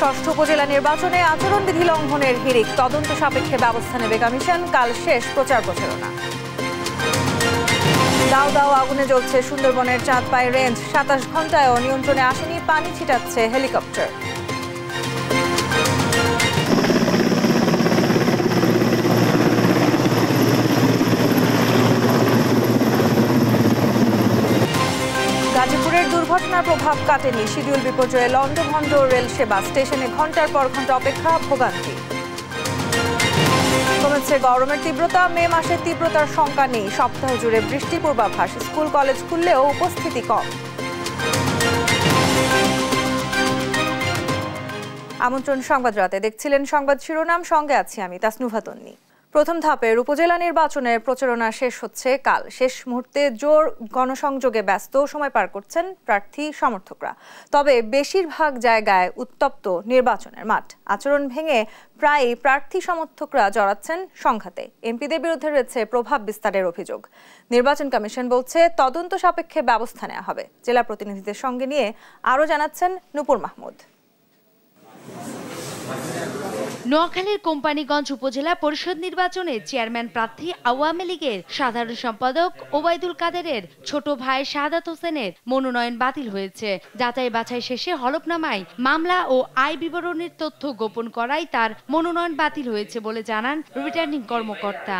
ষষ্ঠ উপজেলা নির্বাচনে আচরণবিধি লঙ্ঘনের হিড়িক, তদন্ত সাপেক্ষে ব্যবস্থা নেবে কমিশন। কাল শেষ প্রচার প্রচারণা। দাও দাও আগুনে জ্বলছে সুন্দরবনের চাঁদপাই রেঞ্জ, 27 ঘন্টায়ও নিয়ন্ত্রণে আসেনি, পানি ছিটাচ্ছে হেলিকপ্টার। গাজীপুরের দুর্ঘটনার প্রভাব কাটেনি, শিডিউল বিপর্যয়ে লন্ডভন্ড রেল সেবা, স্টেশনে ঘন্টার পর ঘন্টা অপেক্ষা, ভোগান্তি। কমেছে গরমের তীব্রতা, মে মাসে তীব্রতার শঙ্কা নেই, সপ্তাহ জুড়ে বৃষ্টির পূর্বাভাস, স্কুল কলেজ খুললেও উপস্থিতি কম। আমন্ত্রণ সংবাদ রাতে, দেখছিলেন সংবাদ শিরোনাম, সঙ্গে আছি আমি তাসনুভা তন্নি। প্রথম ধাপের উপজেলা নির্বাচনের প্রচারণা শেষ হচ্ছে কাল। শেষ মুহূর্তে জোর গণসংযোগে ব্যস্ত সময় পার করছেন প্রার্থী সমর্থকরা। তবে বেশিরভাগ জায়গায় উত্তপ্ত নির্বাচনের মাঠ। আচরণ ভেঙে প্রায় প্রার্থী সমর্থকরা জড়াচ্ছেন সংঘাতে। এমপিদের বিরুদ্ধে রয়েছে প্রভাব বিস্তারের অভিযোগ। নির্বাচন কমিশন বলছে তদন্ত সাপেক্ষে ব্যবস্থা নেওয়া হবে। জেলা প্রতিনিধিদের সঙ্গে নিয়ে আরও জানাচ্ছেন নূপুর মাহমুদ। নোয়াখালীর কোম্পানীগঞ্জ উপজেলা পরিষদ নির্বাচনে চেয়ারম্যান প্রার্থী আওয়ামী লীগের সাধারণ সম্পাদক ওবায়দুল কাদেরের ছোট ভাই শাহাদাত হোসেনের মনোনয়ন বাতিল হয়েছে। যাচাই বাছাই শেষে হলফনামায় মামলা ও আয় বিবরণীর তথ্য গোপন করায় তার মনোনয়ন বাতিল হয়েছে বলে জানান রিটার্নিং কর্মকর্তা।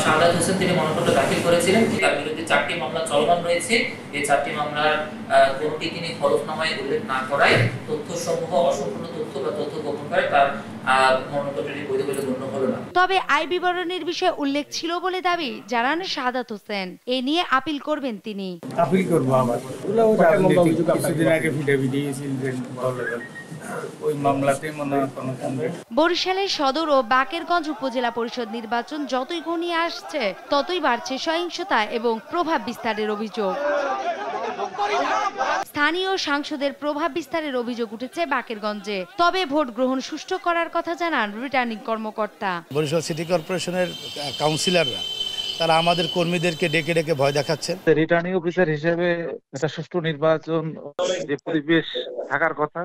শাহাদাত হোসেন তিনি মনোনয়ন দাখিল করেছিলেন, তার বিরুদ্ধে 4টি মামলা চলমান রয়েছে। এই 4টি মামলার কোনটি তিনি হলফনামায় উল্লেখ না করায় তথ্যসমূহ অসম্পূর্ণ তথ্য বা তথ্য গোপন করে তার তবে আয় বিবরণীর বিষয়ে উল্লেখ ছিল বলে দাবি জানান শাহাদাত হোসেন। এ নিয়ে আপিল করবেন তিনি। আপিল করব আবার কিছুদিন আগে ভিডিও দিয়েছিল ওই মামলাতে বরিশালের সদর ও বাকেরগঞ্জ উপজেলা পরিষদ নির্বাচন যতই ঘনিয়ে আসছে ততই বাড়ছে সহিংসতা এবং প্রভাব বিস্তারের অভিযোগ। স্থানীয় সাংসদের প্রভাব বিস্তারের অভিযোগ উঠেছে বাকেরগঞ্জে। তবে ভোট গ্রহণ সুষ্ঠু করার কথা জানান রিটার্নিং কর্মকর্তা। বরিশাল সিটি কর্পোরেশনের কাউন্সিলররা তারা আমাদের কর্মীদেরকে ডেকে ডেকে ভয় দেখাচ্ছেন। রিটার্নিং অফিসার হিসেবে একটা সুষ্ঠু নির্বাচন যে পরিবেশ থাকার কথা,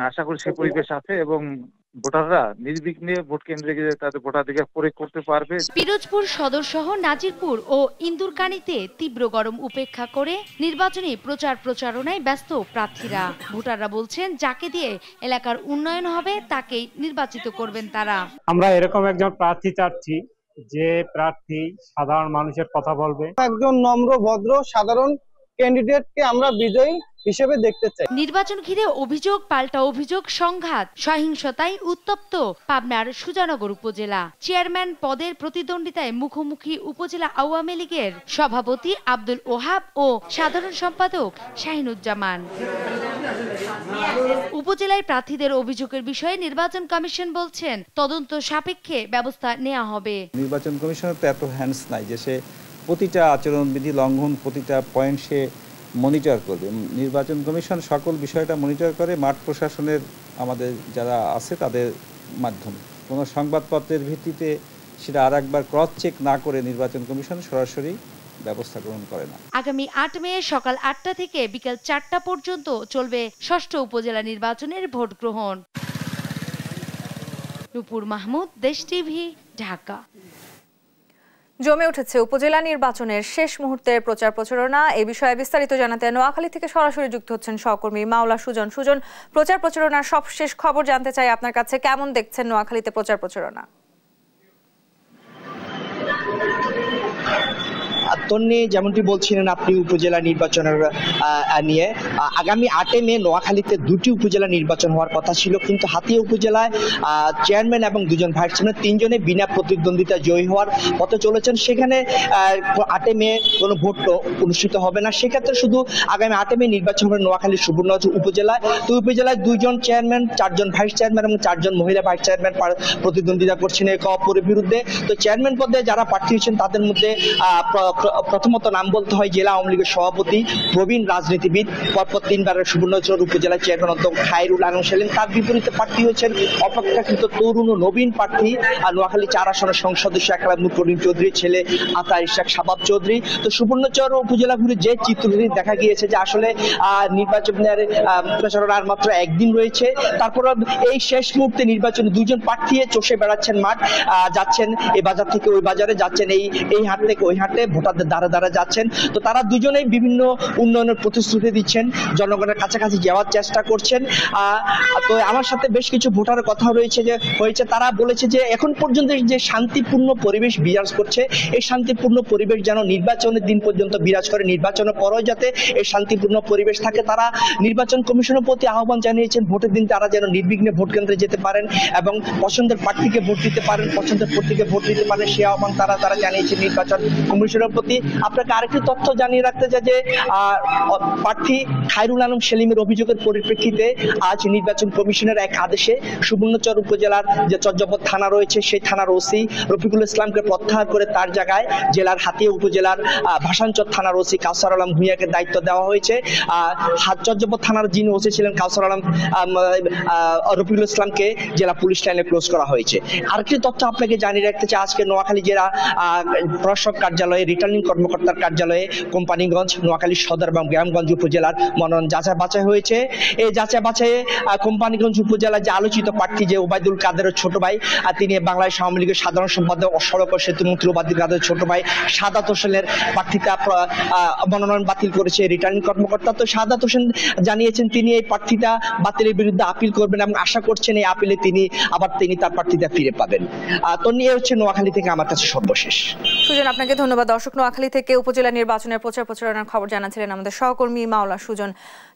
আশা করি সেই পরিবেশ আছে এবং ভোটাররা নির্বিঘ্নে ভোট কেন্দ্রে গিয়ে তাদের ভোটাধিকার প্রয়োগ করতে পারবে। পিরোজপুর সদর সহ নাজিরপুর ও ইন্দুরকানীতে তীব্র গরম উপেক্ষা করে নির্বাচনী প্রচার প্রচারণায় ব্যস্ত প্রার্থীরা। ভোটাররা বলছেন যাকে দিয়ে এলাকার উন্নয়ন হবে তাকেই নির্বাচিত করবেন তারা। আমরা এরকম একজন প্রার্থী চাচ্ছি যে প্রার্থী সাধারণ মানুষের কথা বলবে, একজন নম্র ভদ্র সাধারণ ক্যান্ডিডেটকে আমরা বিজয়ী হিসেবে দেখতে চাই। নির্বাচন ঘিরে অভিযোগ পাল্টা অভিযোগ, সংঘাত, সহিংসতায় উত্তপ্ত পাবনার সুজানগর উপজেলা। চেয়ারম্যান পদের প্রতিদ্বন্দ্বিতায় মুখোমুখি উপজেলা আওয়ামী লীগের সভাপতি আব্দুল ওহাব ও সাধারণ সম্পাদক শাহিনুজ্জামান। উপজেলায় প্রার্থীদের অভিযোগের বিষয়ে নির্বাচন কমিশন বলছেন তদন্ত সাপেক্ষে ব্যবস্থা নেওয়া হবে। নির্বাচন কমিশনের তো এত হ্যান্ডস নাই যে সে প্রতিটা আচরণবিধি লঙ্ঘন প্রতিটা পয়েন্ট সে মনিটর করবে। নির্বাচন কমিশন সকল বিষয়টা মনিটর করে মাঠ প্রশাসনের আমাদের যারা আছে তাদের মাধ্যমে। কোনো সংবাদপত্রের ভিত্তিতে সেটা আর একবার ক্রস চেক না করে নির্বাচন কমিশন সরাসরি ব্যবস্থা গ্রহণ করে না। আগামী 8 মে সকাল 8টা থেকে বিকেল 4টা পর্যন্ত চলবে ষষ্ঠ উপজেলা নির্বাচনের ভোট গ্রহণ। নূপুর মাহমুদ, দেশ টিভি, ঢাকা। জমে উঠেছে উপজেলা নির্বাচনের শেষ মুহূর্তের প্রচার প্রচারণা। এই বিষয়ে বিস্তারিত জানাতে নোয়াখালী থেকে সরাসরি যুক্ত হচ্ছেন সহকর্মী মাওলা সুজন। সুজন, প্রচার প্রচারণার সবশেষ খবর জানতে চাই আপনার কাছে, কেমন দেখছেন নোয়াখালীতে প্রচার প্রচারণা? তন্নি, যেমনটি বলছিলেন আপনি উপজেলা নির্বাচনের নিয়ে, আগামী 8 মে নোয়াখালীতে 2টি উপজেলা নির্বাচন হওয়ার কথা ছিল, কিন্তু হাতিয়া উপজেলায় চেয়ারম্যান এবং 2জন ভাইস চেয়ারম্যান 3জনে বিনা প্রতিদ্বন্দ্বিতা জয়ী হওয়ার পথে চলেছেন। সেখানে 8 মে কোনো ভোট অনুষ্ঠিত হবে না। সেক্ষেত্রে শুধু আগামী 8 মে নির্বাচন হবে নোয়াখালীর সুবর্ণগঞ্জ উপজেলায়। তো উপজেলায় 2জন চেয়ারম্যান, 4জন ভাইস চেয়ারম্যান এবং 4জন মহিলা ভাইস চেয়ারম্যান প্রতিদ্বন্দ্বিতা করছেন একে অপরের বিরুদ্ধে। তো চেয়ারম্যান পদে যারা প্রার্থী হয়েছেন তাদের মধ্যে প্রথমত নাম বলতে হয় জেলা আওয়ামী লীগের সভাপতি প্রবীণ রাজনীতিবিদ, পরপর 3বারের সুবর্ণচর উপজেলা চেয়ারম্যান অধ্যক্ষ খায়রুল আলম সেলিম। তার বিপরীতে প্রার্থী হয়েছেন অপেক্ষাকৃত তরুণ ও নবীন প্রার্থী নোয়াখালী 4 আসনের সংসদ সদস্য একরাম করিম চৌধুরী ছেলে আতা ইশাক শাবাব চৌধুরী। তো সুবর্ণচর উপজেলা ঘুরে যে চিত্রটি দেখা গিয়েছে যে আসলে নির্বাচনের প্রচারণা আর মাত্র একদিন রয়েছে, তারপর এই শেষ মুহূর্তে নির্বাচনে 2জন প্রার্থী চষে বেড়াচ্ছেন মাঠ, যাচ্ছেন এই বাজার থেকে ওই বাজারে, যাচ্ছেন এই হাট থেকে ওই হাটে, ভোটারদের দ্বারা দ্বারা যাচ্ছেন। তো তারা দুজনেই বিভিন্ন উন্নয়নের প্রতিশ্রুতি দিচ্ছেন, জনগণের কাছাকাছি যাওয়ার চেষ্টা করছেন। তো আমার সাথে বেশ কিছু ভোটারের কথা হয়েছে, তারা বলেছে যে এখন পর্যন্ত যে শান্তিপূর্ণ পরিবেশ বিরাজ করছে, এই শান্তিপূর্ণ পরিবেশ যেন নির্বাচনের দিন পর্যন্ত বিরাজ করে, নির্বাচনের পরেও যাতে এই শান্তিপূর্ণ পরিবেশ থাকে। তারা নির্বাচন কমিশনের প্রতি আহ্বান জানিয়েছেন ভোটের দিন তারা যেন নির্বিঘ্নে ভোট কেন্দ্রে যেতে পারেন এবং পছন্দের প্রার্থীকে ভোট দিতে পারেন, পছন্দের প্রতীকে ভোট দিতে পারেন, সে আহ্বান তারা জানিয়েছেন নির্বাচন কমিশনের প্রতি। আপনাকে আরেকটি তথ্য জানিয়ে রাখতে চাই যে প্রার্থী খায়রুল আলম সেলিমের অভিযোগের পরিপ্রেক্ষিতে আজ নির্বাচন কমিশনের এক আদেশে সুবর্ণচর উপজেলার যে চর্যাপদ থানা রয়েছে সেই থানার ওসি রফিকুল ইসলামকে প্রত্যাহার করে তার জায়গায় জেলার হাতিয়া উপজেলার ভাসানচর থানার ওসি কাউসার আলম ভূঁইয়াকে দায়িত্ব দেওয়া হয়েছে। চর্যাপদ থানার যিনি ওসি ছিলেন কাউসার আলম রফিকুল ইসলামকে জেলা পুলিশ লাইনে ক্লোজ করা হয়েছে। আরেকটি তথ্য আপনাকে জানিয়ে রাখতে চাই, আজকে নোয়াখালী জেলা প্রশাসক কার্যালয়ে, রিটার্নিং কর্মকর্তার কার্যালয়ে কোম্পানিগঞ্জ, নোয়াখালী সদর এবং গ্রামগঞ্জ উপজেলার মনোনয়ন যাচাই বাছাই হয়েছে। এই যাচাই বাছাইয়ে কোম্পানিগঞ্জ উপজেলার যে আলোচিত প্রার্থী যে ওবায়দুল কাদেরের ছোট ভাই, তিনি বাংলাদেশ আওয়ামী লীগের সাধারণ সম্পাদক, সড়ক ও সেতু মন্ত্রী ওবায়দুল কাদেরের ছোট ভাই সাদাত হোসেনের প্রার্থিতা মনোনয়ন বাতিল করেছে রিটার্নিং কর্মকর্তা। তো সাদাত হোসেন জানিয়েছেন তিনি এই প্রার্থিতা বাতিলের বিরুদ্ধে আপিল করবেন এবং আশা করছেন এই আপিলে তিনি তার প্রার্থিতা ফিরে পাবেন। তো নিয়ে হচ্ছে নোয়াখালী থেকে আমার কাছে সর্বশেষ। সুজন, আপনাকে ধন্যবাদ। দর্শক, নোয়াখালী থেকে উপজেলা নির্বাচনের প্রচারণার খবর জানাচ্ছিলেন আমাদের সহকর্মী মাওলা সুজন।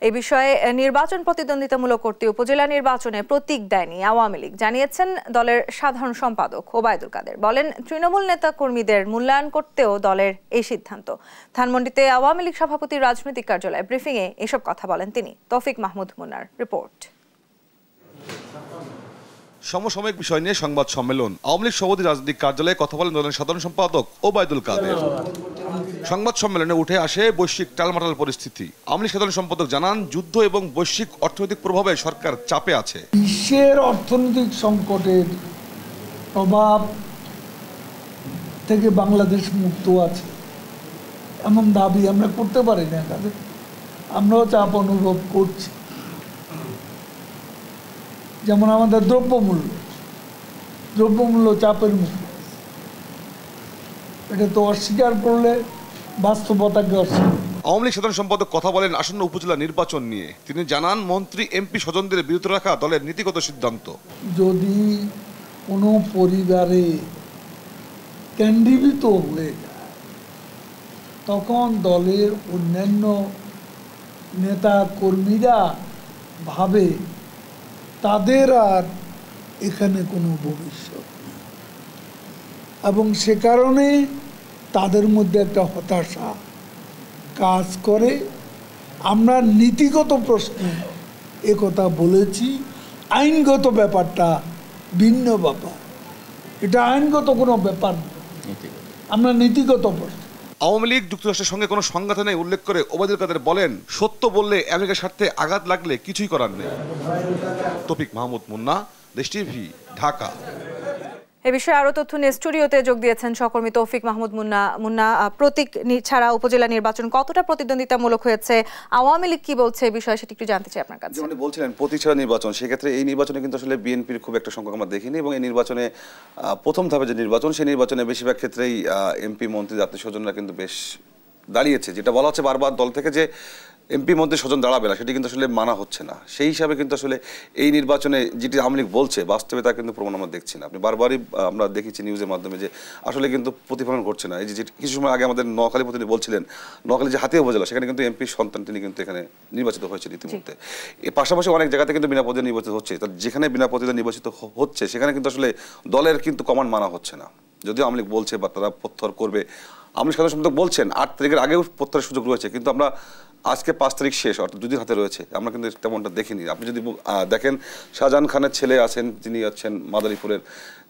এই বিষয়ে নির্বাচন প্রতিদ্বন্দ্বিতামূলক করতে উপজেলা নির্বাচনে প্রতীক দেয়নি আওয়ামী লীগ, জানিয়েছেন দলের সাধারণ সম্পাদক ওবায়দুল কাদের। বলেন তৃণমূল নেতা কর্মীদের মূল্যায়ন করতেও দলের এই সিদ্ধান্ত। ধানমন্ডিতে আওয়ামী লীগ সভাপতির রাজনৈতিক কার্যালয়ে ব্রিফিংয়ে এসব কথা বলেন তিনি। তৌফিক মাহমুদ মুন্নার রিপোর্ট। সমসাময়িক বিষয় নিয়ে সংবাদ সম্মেলন। আওয়ামী লীগ সভাপতি রাজনৈতিক কার্যালয়ে কথা বলেন দলের সাধারণ সম্পাদক ওবায়দুল কাদের। সংবাদ সম্মেলনে উঠে আসে বৈশ্বিক টালমাটাল পরিস্থিতি। আওয়ামী লীগ সাধারণ সম্পাদক জানান, যুদ্ধ এবং বৈশ্বিক অর্থনৈতিক প্রভাবে সরকার চাপে আছে। বিশ্বের অর্থনৈতিক সংকটের প্রভাব থেকে বাংলাদেশ মুক্ত আছে এমন দাবি আমরা করতে পারি না, আমরাও চাপ অনুভব করছি। যেমন আমাদের দ্রব্যমূল্য চাপের মুখে, এটা তো অস্বীকার করলে বাস্তবতাকে অস্বীকার। আওয়ামী লীগ সাধারণ সম্পাদক কথা বলেন আসন্ন উপজেলা নির্বাচন নিয়ে। তিনি জানান, মন্ত্রী এমপি স্বজনদের বিরত রাখা দলের নীতিগত সিদ্ধান্ত। যদি কোনো পরিবারে কেন্দ্রীভূত হয়ে যায় তখন দলের অন্যান্য নেতা কর্মীরা ভাবে তাদের আর এখানে কোনো ভবিষ্যৎ নেই এবং সে কারণে তাদের মধ্যে একটা হতাশা কাজ করে। আমরা নীতিগত প্রশ্নে একথা বলেছি, আইনগত ব্যাপারটা ভিন্ন ব্যাপার, এটা আইনগত কোনো ব্যাপার না, আমরা নীতিগত প্রশ্ন। আওয়ামী লীগ যুক্তরাষ্ট্রের সঙ্গে কোনো সংঘাত নেই উল্লেখ করে ওবায়দুল কাদের বলেন, সত্য বললে আমেরিকার স্বার্থে আঘাত লাগলে কিছুই করার নেই। তৌফিক মাহমুদ মুন্না, দেশ টিভি, ঢাকা। এ বিষয়ে আরো তথ্য নিয়ে স্টুডিওতে যোগ দিয়েছেন সহকর্মী তৌফিক মাহমুদ মুন্না। প্রতীক ছাড়া উপজেলা নির্বাচন কতটা প্রতিদ্বন্দ্বিতামূলক হয়েছে, আওয়ামী লীগ কি বলছে এই বিষয়ে সেটা একটু জানতে চাই আপনার কাছে। যেমন বলছিলেন প্রতীক ছাড়া নির্বাচন, সেক্ষেত্রে এই নির্বাচনে কিন্তু আসলে বিএনপির খুব একটা সংখ্যক আমরা দেখিনি এবং এই নির্বাচনে প্রথম ধাপে যে নির্বাচন সেই নির্বাচনে বেশিরভাগ ক্ষেত্রেই এমপি মন্ত্রী আত্মীয় স্বজনরা কিন্তু বেশ দাঁড়িয়েছে। যেটা বলা হচ্ছে বারবার দল থেকে যে এমপি মন্ত্রী স্বজন দাঁড়াবে না, সেটি কিন্তু আসলে মানা হচ্ছে না। সেই হিসাবে কিন্তু আসলে এই নির্বাচনে যেটি আওয়ামী লীগ বলছে বাস্তবে তা কিন্তু প্রমাণ আমরা দেখছি না। আপনি বারবারই আমরা দেখেছি নিউজের মাধ্যমে যে আসলে কিন্তু প্রতিফলন ঘটছে না। এই যে কিছু সময় আগে আমাদের নোয়াখালী প্রতিনিধি বলছিলেন, নোয়াখালী যে হাতিয়া উপজেলা সেখানে কিন্তু এমপির সন্তান তিনি কিন্তু এখানে নির্বাচিত হয়েছে ইতিমধ্যে। এর পাশাপাশি অনেক জায়গাতে কিন্তু বিনা প্রতিদ্বন্দ্বী নির্বাচিত হচ্ছে। যেখানে বিনা প্রতিদ্বন্দ্বী নির্বাচিত হচ্ছে সেখানে কিন্তু আসলে দলের কিন্তু কমান্ড মানা হচ্ছে না। যদিও আওয়ামী লীগ বলছে বা তারা প্রত্যাহার করবে, আওয়ামী লীগ সাধারণ সম্পাদক বলছেন 8 তারিখের আগেও প্রত্যাহারের সুযোগ রয়েছে, কিন্তু আমরা আজকে 5 তারিখ শেষ, অর্থাৎ 2 দিন হাতে রয়েছে, আমরা কিন্তু তেমনটা দেখিনি। আপনি যদি দেখেন শাহজাহান খানের ছেলে আছেন, যিনি আছেন মাদারীপুরের,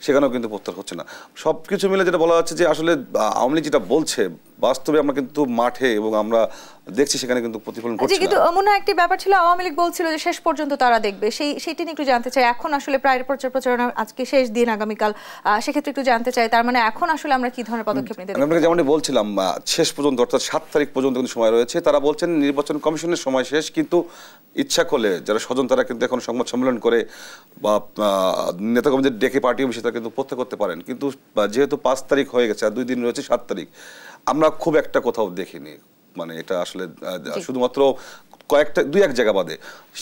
সেখানেও কিন্তু প্রত্যাহার হচ্ছে না। সব কিছু মিলে যেটা বলা যাচ্ছে যে আসলে আওয়ামী লীগ যেটা বলছে বাস্তবে আমরা কিন্তু মাঠে এবং আমরা দেখছি সেখানে কিন্তু প্রতিফলন করছে। কিন্তু মনে হয় একটি ব্যাপার ছিল, আওয়ামী লীগ বলছিল যে শেষ পর্যন্ত তারা দেখবে, সেইটা নিয়ে একটু জানতে চাই। এখন আসলে প্রায় প্রচারণা আজকে শেষ দিন, আগামীকাল, সেক্ষেত্রে একটু জানতে চাই তার মানে এখন আসলে আমরা কি ধরনের পদক্ষেপ নিতে? আপনাকে যেমনটি বলছিলাম শেষ পর্যন্ত অর্থাৎ 7 তারিখ পর্যন্ত কিন্তু সময় রয়েছে। তারা বলছেন নির্বাচন কমিশনের সময় শেষ, কিন্তু ইচ্ছা করলে যারা স্বজন তারা কিন্তু এখন সংবাদ সম্মেলন করে বা নেতাকর্মীদের ডেকে পার্টি অফিসে তারা কিন্তু প্রত্যাহার করতে পারেন। কিন্তু যেহেতু 5 তারিখ হয়ে গেছে আর 2 দিন রয়েছে 7 তারিখ, আমরা খুব একটা কোথাও দেখিনি। মানে এটা আসলে শুধুমাত্র কয়েকটা 2-1 জায়গা বাদে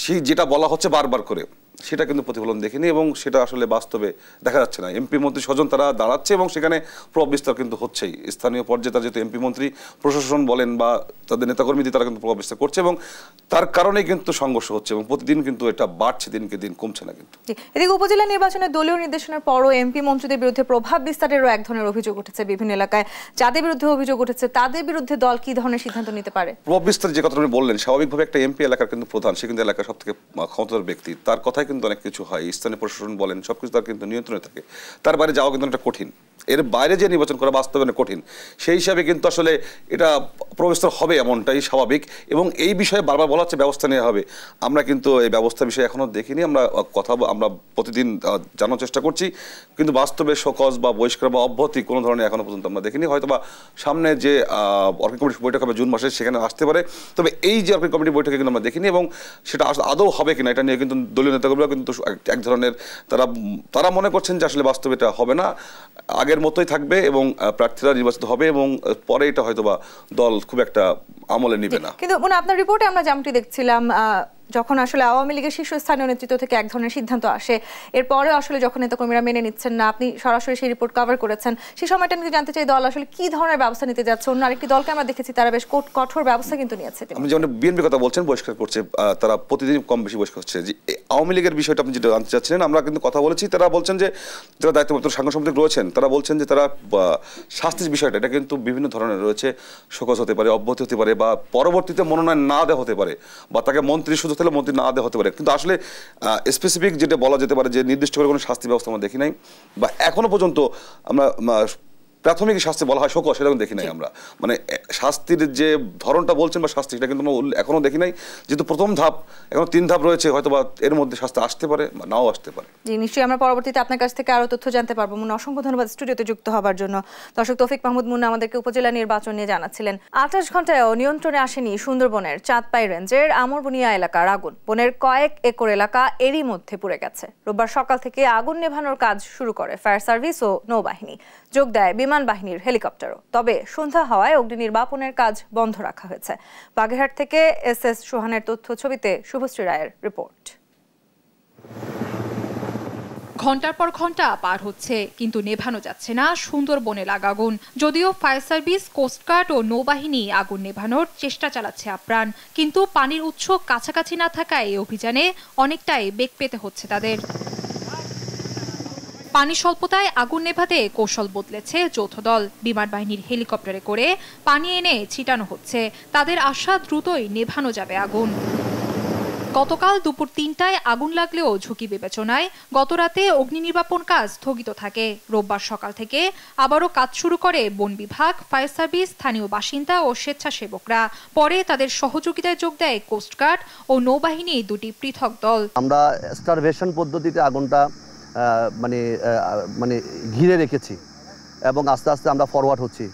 সেই যেটা বলা হচ্ছে বারবার করে সেটা কিন্তু প্রতিফলন দেখিনি এবং সেটা আসলে বাস্তবে দেখা যাচ্ছে না। এমপি মন্ত্রী স্বজন তারা দাঁড়াচ্ছে এবং সেখানে প্রভাব বিস্তার কিন্তু হচ্ছেই। স্থানীয় পর্যায়ে তারা যেহেতু এমপি মন্ত্রী, প্রশাসন বলেন বা তাদের নেতাকর্মীদের তারা কিন্তু প্রভাব বিস্তার করছে এবং তার কারণেই কিন্তু সংঘর্ষ হচ্ছে এবং প্রতিদিন কিন্তু এটা বাড়ছে, দিনকে দিন কমছে না। কিন্তু এদিকে উপজেলা নির্বাচনে দলীয় নির্দেশনার পরও এমপি মন্ত্রীদের বিরুদ্ধে প্রভাব বিস্তারেরও এক ধরনের অভিযোগ উঠেছে বিভিন্ন এলাকায়। যাদের বিরুদ্ধে অভিযোগ উঠেছে তাদের বিরুদ্ধে দল কি ধরনের সিদ্ধান্ত নিতে পারে? প্রভাব বিস্তার যে কথা আপনি বললেন, স্বাভাবিকভাবে একটা এমপি এলাকার কিন্তু প্রধান, সে কিন্তু এলাকার সব থেকে ক্ষমতাধর ব্যক্তি, তার কথাই কিন্তু অনেক কিছু হয়। স্থানীয় প্রশাসন বলেন সবকিছু তার কিন্তু নিয়ন্ত্রণে থাকে। তার বাইরে যাওয়া কিন্তু একটা কঠিন, এর বাইরে যে নির্বাচন করা বাস্তবে কঠিন। সেই হিসাবে কিন্তু আসলে এটা প্রবেশ হবে এমনটাই স্বাভাবিক এবং এই বিষয়ে বারবার বলা হচ্ছে ব্যবস্থা নেওয়া হবে। আমরা কিন্তু এই ব্যবস্থার বিষয়ে এখনো দেখিনি। আমরা প্রতিদিন জানার চেষ্টা করছি, কিন্তু বাস্তবে শোকজ বা বহিষ্কার বা অব্যাহতি কোনো ধরনের এখনো পর্যন্ত আমরা দেখিনি। হয়তো বা সামনে যে অর্কিড কমিটির বৈঠক হবে জুন মাসে, সেখানে আসতে পারে, তবে এই যে অর্কিড কমিটির বৈঠকে কিন্তু আমরা দেখিনি এবং সেটা আদৌ হবে কিনা এটা নিয়ে কিন্তু দলীয় নেতাকর্মীরা কিন্তু এক ধরনের তারা মনে করছেন যে আসলে বাস্তবে এটা হবে না, আগের মতোই থাকবে এবং প্রার্থীরা নির্বাচিত হবে এবং পরে এটা হয়তোবা দল খুব একটা আমলে নিবে না। কিন্তু আপনার রিপোর্টে আমরা যেমনটি দেখছিলাম, যখন আসলে আওয়ামী লীগের শীর্ষস্থানীয় নেতৃত্ব থেকে এক ধরনের সিদ্ধান্ত আসে, এরপরে আসলে যখন নেতাকর্মীরা মেনে নিচ্ছেন না, আপনি সরাসরি সেই রিপোর্ট কভার করেছেন, সেই সময়টা নিয়ে জানতে চাই দল আসলে কি ধরনের ব্যবস্থা নিতে যাচ্ছে। অন্য আরেকটি দলকে আমরা দেখেছি তারা বেশ কঠোর ব্যবস্থা কিন্তু নিয়েছে। আমি যেমন বিএনপির কথা বলছেন, বহিষ্কার করছে, তারা প্রতিদিন কম বেশি বহিষ্কার হচ্ছে। যে আওয়ামী লীগের বিষয়টা আপনি যেটা জানতে চাচ্ছিলেন, আমরা কিন্তু কথা বলেছি, তারা বলছেন যে যারা দায়িত্বপ্রাপ্ত সাংগঠনিক রয়েছেন তারা বলছেন যে তারা শাস্তির বিষয়টা এটা কিন্তু বিভিন্ন ধরনের রয়েছে, শোকজ হতে পারে, অব্যাহতি হতে পারে বা পরবর্তীতে মনোনয়ন না দেওয়া হতে পারে বা তাকে মন্ত্রী সুযোগ থাকলে মন্ত্রী না দেওয়া হতে পারে। কিন্তু আসলে স্পেসিফিক যেটা বলা যেতে পারে যে নির্দিষ্ট করে কোনো শাস্তি ব্যবস্থা আমরা দেখি নাই বা এখনো পর্যন্ত আমরা প্রাথমিক শাস্তি বলা হয় শোকজ, সেটা দেখি নাই আমরা। মানে শাস্তির যে ধরনটা বলছেন বা শাস্তি, সেটা কিন্তু এখনো দেখি নাই। যেহেতু প্রথম ধাপ, এখন 3 ধাপ রয়েছে, হয়তো বা এর মধ্যে শাস্তি আসতে পারে বা নাও আসতে পারে। জি, নিশ্চয়ই আমরা পরবর্তীতে আপনার কাছ থেকে আরো তথ্য জানতে পারবো। মুন্না, অসংখ্য ধন্যবাদ স্টুডিওতে যুক্ত হবার জন্য। দর্শক, তৌফিক মাহমুদ মুন্না আমাদেরকে উপজেলা নির্বাচন নিয়ে জানাচ্ছিলেন। 28 ঘন্টায়ও নিয়ন্ত্রণে আসেনি সুন্দরবনের চাঁদপাই রেঞ্জের আমরবুনিয়া এলাকার আগুন। বনের কয়েক একর এলাকা এরই মধ্যে পুড়ে গেছে। রোববার সকাল থেকে আগুন নেভানোর কাজ শুরু করে ফায়ার সার্ভিস ও নৌবাহিনী, যোগ দেয় বিমান বাহিনীর হেলিকপ্টারও। তবে সন্ধ্যা হওয়ায় অগ্নি নির্বাপনের কাজ বন্ধ রাখা হয়েছে। বাগেরহাট থেকে এস সোহানের তথ্য ছবিতে শুভশ্রী রায়ের রিপোর্ট। ঘন্টার পর ঘন্টা পার হচ্ছে, কিন্তু নেভানো যাচ্ছে না সুন্দরবনে লাগা আগুন। যদিও ফায়ার সার্ভিস, কোস্টগার্ড ও নৌবাহিনী আগুন নেভানোর চেষ্টা চালাচ্ছে আপ্রাণ, কিন্তু পানির উৎস কাছাকাছি না থাকায় এই অভিযানে অনেকটাই বেগ পেতে হচ্ছে তাদের। পানি স্বল্পতায় আগুন নেভাতে কৌশল বদলেছে যৌথ দল। বিমান বাহিনীর হেলিকপ্টারে করে পানি এনে ছিটানো হচ্ছে। তাদের আশা দ্রুতই নেভানো যাবে আগুন। গতকাল দুপুর 3টায় আগুন লাগলেও ঝুঁকি বিবেচনায় গতরাতে অগ্নি নির্বাপন কাজ স্থগিত থাকে। রোববার সকাল থেকে আবারও কাজ শুরু করে বন বিভাগ, ফায়ার সার্ভিস, স্থানীয় বাসিন্দা ও স্বেচ্ছাসেবকরা। পরে তাদের সহযোগিতায় যোগ দেয় কোস্টগার্ড ও নৌবাহিনী, দুটি পৃথক দল। আমরা স্টারভেশন পদ্ধতিতে আগুনটা মানে ঘিরে রেখেছি এবং আস্তে আস্তে আমরা ফরওয়ার্ড হচ্ছি।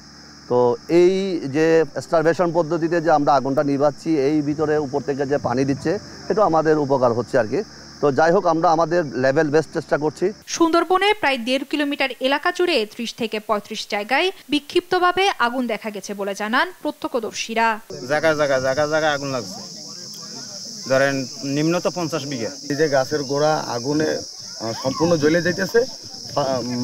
তো এই যে স্টারভেশন পদ্ধতিতে যে আমরা আগুনটা নিভাচ্ছি, এই ভিতরে উপর থেকে যে পানি দিচ্ছে, এটা আমাদের উপকার হচ্ছে আর কি। তো যাই হোক, আমরা আমাদের লেভেল বেস্ট চেষ্টা করছি। সুন্দরবনে প্রায় 1.5 কিলোমিটার এলাকা জুড়ে 30 থেকে 35 জায়গায় বিক্ষিপ্তভাবে আগুন দেখা গেছে বলে জানান প্রত্যক্ষদর্শীরা। জায়গায় আগুন লাগছে, ধরেন নিম্নত 50 বিঘা। এই যে গাছের গোড়া আগুনে সম্পূর্ণ জ্বলে যাইতেছে,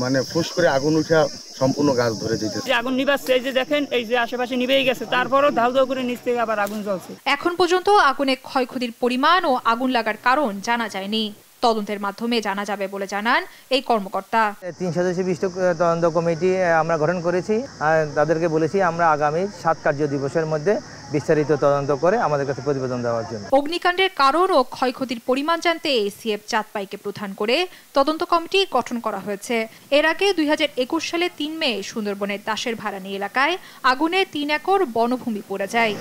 মানে ফুস করে আগুন উঠা সম্পূর্ণ গাছ ধরে যাইতেছে। আগুন নিভাচ্ছে, এই যে দেখেন, এই যে আশেপাশে নিভেই গেছে, তারপরও ধাউ ধাউ করে নিচ থেকে আবার আগুন জ্বলছে। এখন পর্যন্ত আগুনে ক্ষয়ক্ষতির পরিমাণ ও আগুন লাগার কারণ জানা যায়নি। তদন্তের মাধ্যমে জানা যাবে বলে জানান এই কর্মকর্তা। 3 সদস্য বিশিষ্ট তদন্ত কমিটি আমরা গঠন করেছি আর তাদেরকে বলেছি আমরা আগামী 7 কার্য দিবসের মধ্যে বিস্তারিত তদন্ত করে আমাদের কাছে প্রতিবেদন দেওয়ার জন্য। অগ্নিকাণ্ডের কারণ ও ক্ষয়ক্ষতির পরিমাণ জানতে এসিএফ চাঁদপাইকে প্রধান করে তদন্ত কমিটি গঠন করা হয়েছে। এর আগে 2021 সালে 3 মে সুন্দরবনের দাসের ভাড়ানি এলাকায় আগুনে 3 একর বনভূমি পড়ে যায়।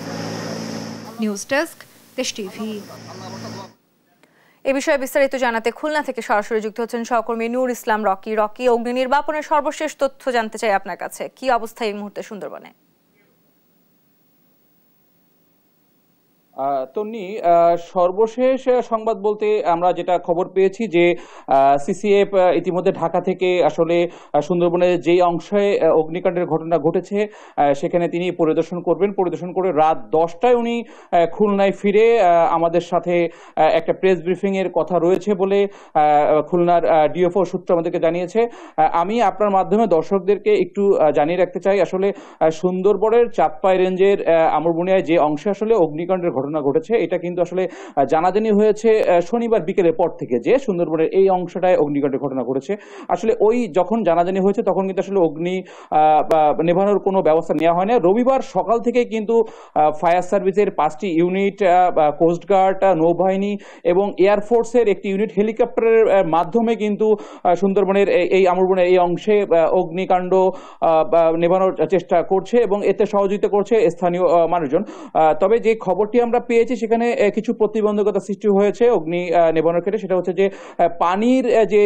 নিউজ ডেস্ক, দেশ টিভি। এ বিষয়ে বিস্তারিত জানাতে খুলনা থেকে সরাসরি যুক্ত হচ্ছেন সহকর্মী নূর ইসলাম রকি। রকি, অগ্নি নির্বাপনের সর্বশেষ তথ্য জানতে চাই আপনার কাছে, কি অবস্থা এই মুহূর্তে সুন্দরবনে? তন্নি, সর্বশেষ সংবাদ বলতে আমরা যেটা খবর পেয়েছি যে সিসিএফ ইতিমধ্যে ঢাকা থেকে আসলে সুন্দরবনের যেই অংশে অগ্নিকাণ্ডের ঘটনা ঘটেছে সেখানে তিনি পরিদর্শন করবেন। পরিদর্শন করে রাত 10টায় উনি খুলনায় ফিরে আমাদের সাথে একটা প্রেস ব্রিফিং এর কথা রয়েছে বলে খুলনার ডিএফও সূত্র আমাদেরকে জানিয়েছে। আমি আপনার মাধ্যমে দর্শকদেরকে একটু জানিয়ে রাখতে চাই, আসলে সুন্দরবনের চাঁদপাই রেঞ্জের আমরবুনিয়ায় যে অংশে আসলে অগ্নিকাণ্ডের ঘটনা ঘটেছে এটা কিন্তু আসলে জানাজানি হয়েছে শনিবার বিকেলের পর থেকে যে সুন্দরবনের এই অংশটায় অগ্নিকাণ্ডের ঘটনা ঘটেছে। আসলে ওই যখন জানাজানি হয়েছে তখন কিন্তু আসলে অগ্নি নেভানোর কোনো ব্যবস্থা নেওয়া হয় না। রবিবার সকাল থেকে কিন্তু ফায়ার সার্ভিসের 5টি ইউনিট, কোস্টগার্ড, নৌবাহিনী এবং এয়ারফোর্সের একটি ইউনিট হেলিকপ্টারের মাধ্যমে কিন্তু সুন্দরবনের এই আমরবনের এই অংশে অগ্নিকাণ্ড নেভানোর চেষ্টা করছে এবং এতে সহযোগিতা করছে স্থানীয় মানুষজন। তবে যে খবরটি আমরা পেয়েছি সেখানে কিছু প্রতিবন্ধকতা সৃষ্টি হয়েছে অগ্নি নেভানোর ক্ষেত্রে। সেটা হচ্ছে যে পানির যে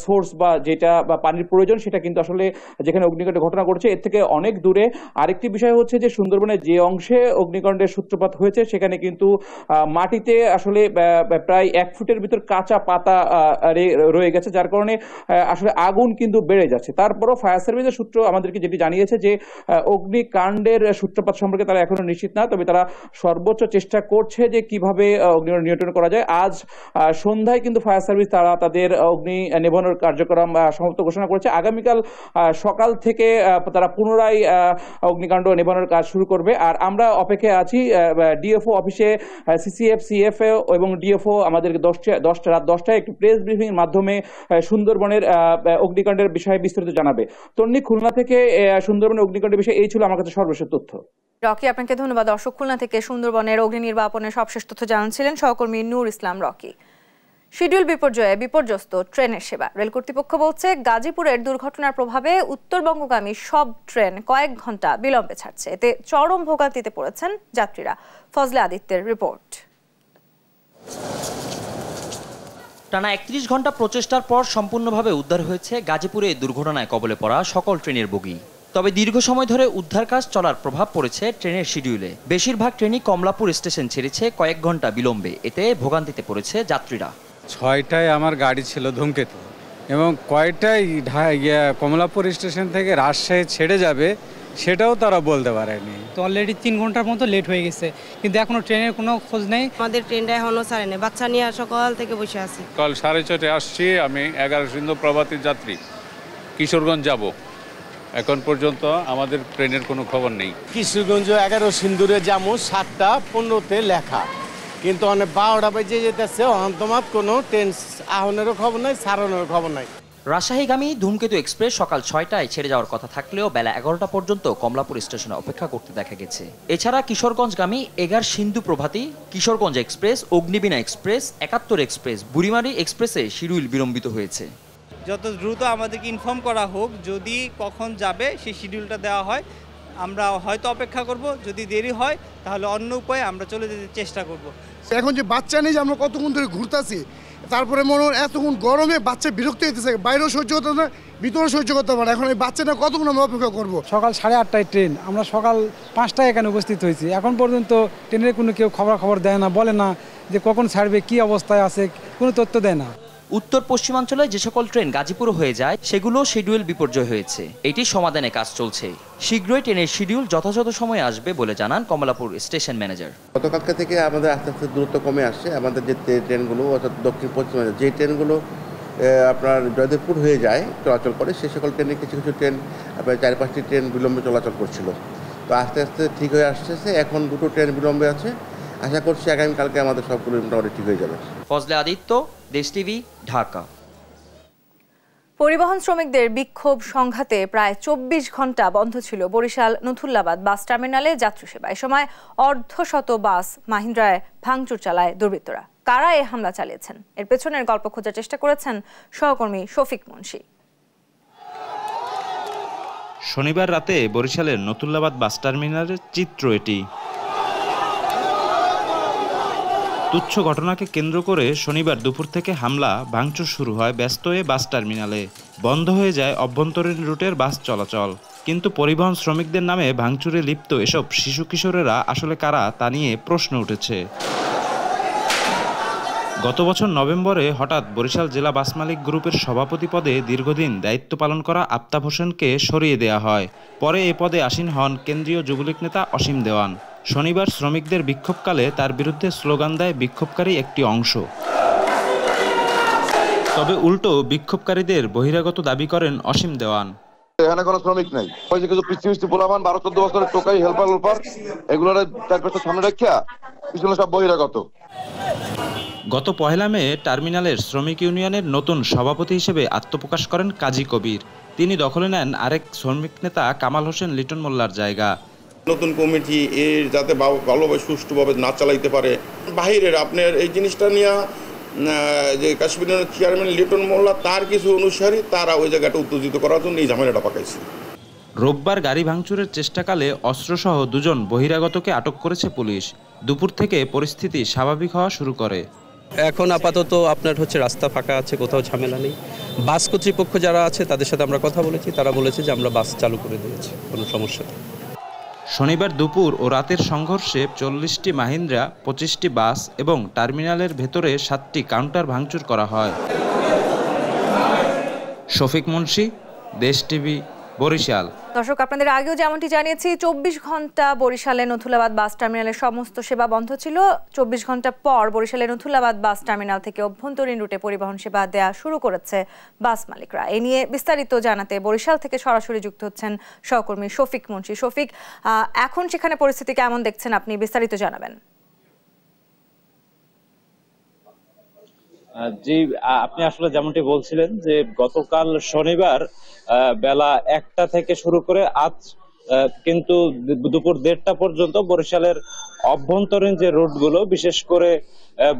সোর্স বা যেটা বা পানির প্রয়োজন সেটা কিন্তু আসলে যেখানে অগ্নিকাণ্ডের ঘটনা ঘটছে এর থেকে অনেক দূরে। আরেকটি বিষয় হচ্ছে যে সুন্দরবনের যে অংশে অগ্নিকাণ্ডের সূত্রপাত হয়েছে সেখানে কিন্তু মাটিতে আসলে প্রায় 1 ফুটের ভিতর কাঁচা পাতা রয়ে গেছে, যার কারণে আসলে আগুন কিন্তু বেড়ে যাচ্ছে। তারপরও ফায়ার সার্ভিসের সূত্র আমাদেরকে যেটি জানিয়েছে যে অগ্নিকাণ্ডের সূত্রপাত সম্পর্কে তারা এখনো নিশ্চিত না, তবে তারা সর্বোচ্চ চেষ্টা করছে যে কিভাবে অগ্নি নিয়ন্ত্রণ করা যায়। আজ সন্ধ্যায় কিন্তু ফায়ার সার্ভিস তারা তাদের অগ্নি নেভানোর কার্যক্রম সমাপ্ত ঘোষণা করেছে। আগামীকাল সকাল থেকে তারা পুনরায় অগ্নিকাণ্ড নেভানোর কাজ শুরু করবে। আর আমরা অপেক্ষায় আছি ডিএফও অফিসে সিসিএফ, সিএফও এবং ডিএফও আমাদেরকে রাত 10টায় একটি প্রেস ব্রিফিং এর মাধ্যমে সুন্দরবনের অগ্নিকাণ্ডের বিষয়ে বিস্তারিত জানাবে। তন্নি, খুলনা থেকে সুন্দরবনের অগ্নিকাণ্ডের বিষয়ে এই ছিল আমার কাছে সর্বশেষ তথ্য। রকি, আপনাকে ধন্যবাদ। দর্শক, খুলনা থেকে সুন্দরবনের অগ্নি নির্বাপনের সবশেষ তথ্য জানাচ্ছিলেন সহকর্মী নূর ইসলাম রকি। শিডিউল বিপর্যয়ে বিপর্যস্ত ট্রেনের সেবা। রেল কর্তৃপক্ষ বলছে গাজীপুরের দুর্ঘটনার প্রভাবে উত্তরবঙ্গগামী সব ট্রেন কয়েক ঘন্টা বিলম্বে ছাড়ছে। এতে চরম ভোগান্তিতে পড়েছেন যাত্রীরা। ফজলে আদিত্যের রিপোর্ট। টানা 31 ঘন্টা প্রচেষ্টার পর সম্পূর্ণভাবে উদ্ধার হয়েছে গাজীপুরে দুর্ঘটনায় কবলে পড়া সকল ট্রেনের বগি। তবে দীর্ঘ সময় ধরে উদ্ধার কাজ চলার প্রভাব পড়েছে ট্রেনের শিডিউলে। বেশিরভাগ ট্রেনই কমলাপুর স্টেশন ছেড়েছে কয়েক ঘন্টা বিলম্বে। এতে ভোগান্তিতে পড়েছে যাত্রীরা। 6টায় আমার গাড়ি ছিল ধূমকেতু এবং কয়টায় কমলাপুর স্টেশন থেকে রাজশাহী ছেড়ে যাবে সেটাও তারা বলতে পারেনি। তো অলরেডি 3 ঘন্টার মতো লেট হয়ে গেছে, কিন্তু এখনো ট্রেনের কোনো খোঁজ নেই। আমাদের ট্রেনটা এখনো ছাড়ে না, বাচ্চা নিয়ে সকাল থেকে বসে আছি। কাল 6:30 আসছি, আমি 11 সিন্ধু প্রভাতী যাত্রী, কিশোরগঞ্জ যাব। এখন পর্যন্ত আমাদের ট্রেনের কোনো খবর নেই। কিশোরগঞ্জ 11 সিন্ধুরে যাবো 7:15 লেখা, কিন্তু অনেক 12টা বেজে যেতেছে, অন্তমাত কোনো ট্রেন আহনেরও খবর নাই, সারানোর খবর নাই। রাজশাহীগামী ধূমকেতু এক্সপ্রেস সকাল 6টায় ছেড়ে যাওয়ার কথা থাকলেও বেলা 11টা পর্যন্ত কমলাপুর স্টেশনে অপেক্ষা করতে দেখা গেছে। এছাড়া কিশোরগঞ্জগামী 11 Sindhu Provati, Kishoreganj express, Agnibina express, 71 express, বুড়িমারি এক্সপ্রেসে শিডিউল বিলম্বিত হয়েছে। যত দ্রুত আমাদেরকে ইনফর্ম করা হোক, যদি কখন যাবে সেই শিডিউলটা দেওয়া হয়, আমরা হয়তো অপেক্ষা করব। যদি দেরি হয় তাহলে অন্য উপায়ে আমরা চলে যেতে চেষ্টা করব। এখন যে বাচ্চা নেই, যে আমরা কতক্ষণ ধরে ঘুরতেছি, তারপরে মনে হয় এতক্ষণ গরমে বাচ্চা বিরক্ত হইতেছে, বাইরেও সহ্য করতে না, ভিতরেও সহ্য করতে পারে। এখন এই বাচ্চাটা কতক্ষণ আমরা অপেক্ষা করবো? সকাল 8:30টায় ট্রেন, আমরা সকাল 5টায় এখানে উপস্থিত হয়েছি। এখন পর্যন্ত ট্রেনের কোনো কেউ খবর দেয় না, বলে না যে কখন ছাড়বে, কি অবস্থায় আছে, কোনো তথ্য দেয় না। উত্তর পশ্চিমাঞ্চলে যে সকল ট্রেন গাজীপুর হয়ে যায় সেগুলো শিডিউল বিপর্যয় হয়েছে। এটি সমাধানে কাজ চলছে। শীঘ্রই ট্রেনের শিডিউল যথাযথ সময়ে আসবে বলে জানান কমলাপুর স্টেশন ম্যানেজার। গতকালকে থেকে আমাদের আস্তে আস্তে দূরত্ব কমে আসছে। আমাদের যে ট্রেনগুলো অর্থাৎ দক্ষিণ পশ্চিমাঞ্চল যে ট্রেনগুলো আপনার জয়দেবপুর হয়ে যায় চলাচল করে, সে সকল ট্রেনে কিছু কিছু ট্রেন আপনার 4-5টি ট্রেন বিলম্বে চলাচল করছিল। তো আস্তে আস্তে ঠিক হয়ে আসতেছে। এখন 2টো ট্রেন বিলম্বে আছে। আশা করছি আগামীকালকে আমাদের সবগুলো মোটামুটি ঠিক হয়ে যাবে। ফজলে আদিত্য, দেশ টিভি, ঢাকা। পরিবহন শ্রমিকদের বিক্ষোভ সংঘাতে প্রায় ২৪ ঘন্টা বন্ধ ছিল বরিশাল নথুল্লাবাদ বাস টার্মিনালে যাত্রী সেবা। এ সময় অর্ধশত বাস মাহিন্দ্রায় ভাঙচুর চালায় দুর্বৃত্তরা। কারা এ হামলা চালিয়েছেন, এর পেছনের গল্প খোঁজার চেষ্টা করেছেন সহকর্মী শফিক মুন্সি। শনিবার রাতে বরিশালের নথুল্লাবাদ বাস টার্মিনালের চিত্র এটি। তুচ্ছ ঘটনাকে কেন্দ্র করে শনিবার দুপুর থেকে হামলা ভাঙচুর শুরু হয় ব্যস্ত এ বাস টার্মিনালে। বন্ধ হয়ে যায় অভ্যন্তরীণ রুটের বাস চলাচল। কিন্তু পরিবহন শ্রমিকদের নামে ভাঙচুরে লিপ্ত এসব শিশু কিশোরেরা আসলে কারা তা নিয়ে প্রশ্ন উঠেছে। গত বছর নভেম্বরে হঠাৎ বরিশাল জেলা বাস মালিক গ্রুপের সভাপতি পদে দীর্ঘদিন দায়িত্ব পালন করা আফতাব হোসেনকে সরিয়ে দেয়া হয়। পরে এ পদে আসীন হন কেন্দ্রীয় যুবলীগ নেতা অসীম দেওয়ান। শনিবার শ্রমিকদের বিক্ষোভকালে তার বিরুদ্ধে স্লোগান দেয় বিক্ষোভকারী একটি অংশ। তবে উল্টো বিক্ষোভকারীদের বহিরাগত দাবি করেন অসীম দেওয়ান। এখানে কোনো শ্রমিক নাই, ওই যে কিছু পিস্তি পোলামান ১২-১৪ বছরের টোকাই হেল্পার এগুলোর চারপাশে সামনে রাখিয়া পিছনে সব বহিরাগত। গত ১ মে টার্মিনালের শ্রমিক ইউনিয়নের নতুন সভাপতি হিসেবে আত্মপ্রকাশ করেন কাজী কবির। তিনি দখলে নেন আরেক শ্রমিক নেতা কামাল হোসেন লিটন মোল্লার জায়গা। নতুন কমিটি এর যাতে ভালোভাবে সুষ্ঠুভাবে না চালাইতে পারে, বাহিরের আপনার এই জিনিসটা নিয়ে যে কাশ্মীরের চেয়ারম্যান লিটন মোল্লা তার কিছু অনুসারী তারা ওই জায়গাটা উত্তেজিত করার জন্য এই ঝামেলাটা পাকাইছে। রোববার গাড়ি ভাঙচুরের চেষ্টাকালে অস্ত্রসহ ২ জন বহিরাগতকে আটক করেছে পুলিশ। দুপুর থেকে পরিস্থিতি স্বাভাবিক হওয়া শুরু করে। এখন আপাতত আপনার রাস্তা ফাঁকা আছে, কোথাও ঝামেলা নেই। বাস কর্তৃপক্ষ যারা আছে তাদের সাথে আমরা কথা বলেছি, তারা বলেছে যে আমরা বাস চালু করে দিয়েছি, কোনো সমস্যা নেই। শনিবার দুপুর ও রাতের সংঘর্ষে ৪০টি মাহিন্দ্রা, ২৫টি বাস এবং টার্মিনালের ভেতরে ৭টি কাউন্টার ভাঙচুর করা হয়। শফিক মুন্সি, দেশ টিভি, বরিশাল। দর্শক, আপনাদের আগেও যেমনটি জানিয়েছি ২৪ ঘন্টা বরিশালে নথুল্লাবাদ বাস টার্মিনালের সমস্ত সেবা বন্ধ ছিল। ২৪ ঘন্টা পর বরিশালের নথুল্লাবাদ বাস টার্মিনাল থেকে অভ্যন্তরীণ রুটে পরিবহন সেবা দেয়া শুরু করেছে বাস মালিকরা। এ নিয়ে বিস্তারিত জানাতে বরিশাল থেকে সরাসরি যুক্ত হচ্ছেন সহকর্মী শফিক মুন্সি। শফিক, এখন সেখানে পরিস্থিতি কেমন দেখছেন আপনি, বিস্তারিত জানাবেন। জি, আপনি আসলে যেমনটি বলছিলেন যে গতকাল শনিবার বেলা ১টা থেকে শুরু করে আজ কিন্তু দুপুর ১:৩০ পর্যন্ত বরিশালের অভ্যন্তরীণ যে রুটগুলো, বিশেষ করে